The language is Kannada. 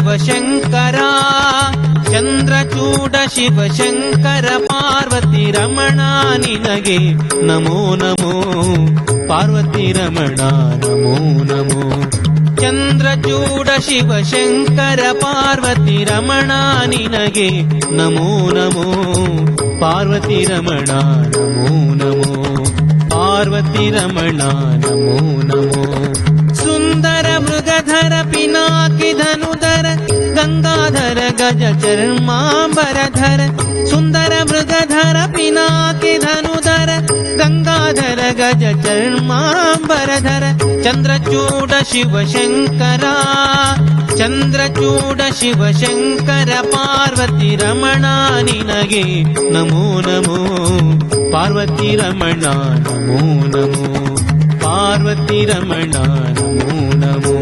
ಶಿವಶಂಕರ ಚಂದ್ರಚೂಡ ಶಿವಶಂಕರ ಪಾರ್ವತಿ ರಮಣ ನಿನಗೆ ನಮೋ ನಮೋ ಪಾರ್ವತಿ ರಮಣ ನಮೋ ನಮೋ ಚಂದ್ರಚೂಡ ಶಿವಶಂಕರ ಪಾರ್ವತಿ ರಮಣ ನಿನಗೆ ನಮೋ ನಮೋ ಪಾರ್ವತಿ ರಮಣ ನಮೋ ನಮೋ ಪಾರ್ವತಿ ರಮಣ ನಮೋ ನಮೋ ಸುಂದರ ಮೃಗಧರ ಪಿನಾಕಿ ಧನುಧರ ಗಂಗಾಧರ ಗಜ ಚರ್ಮಾಂಬರಧರ ಸುಂದರ ಮೃಗಧರ ಪಿನಾಕಿ ಧನುಧರ ಗಂಗಾಧರ ಗಜ ಚರ್ಮಾಂಬರಧರ ಚಂದ್ರಚೂಡ ಶಿವಶಂಕರ ಚಂದ್ರಚೂಡ ಶಿವಶಂಕರ ಪಾರ್ವತಿ ರಮಣ ನಿನಗೆ ನಮೋ ನಮೋ ಪಾರ್ವತಿ ರಮಣ ನಮೋ ನಮೋ ಪಾರ್ವತಿ ರಮಣ ನಮೋ ನಮೋ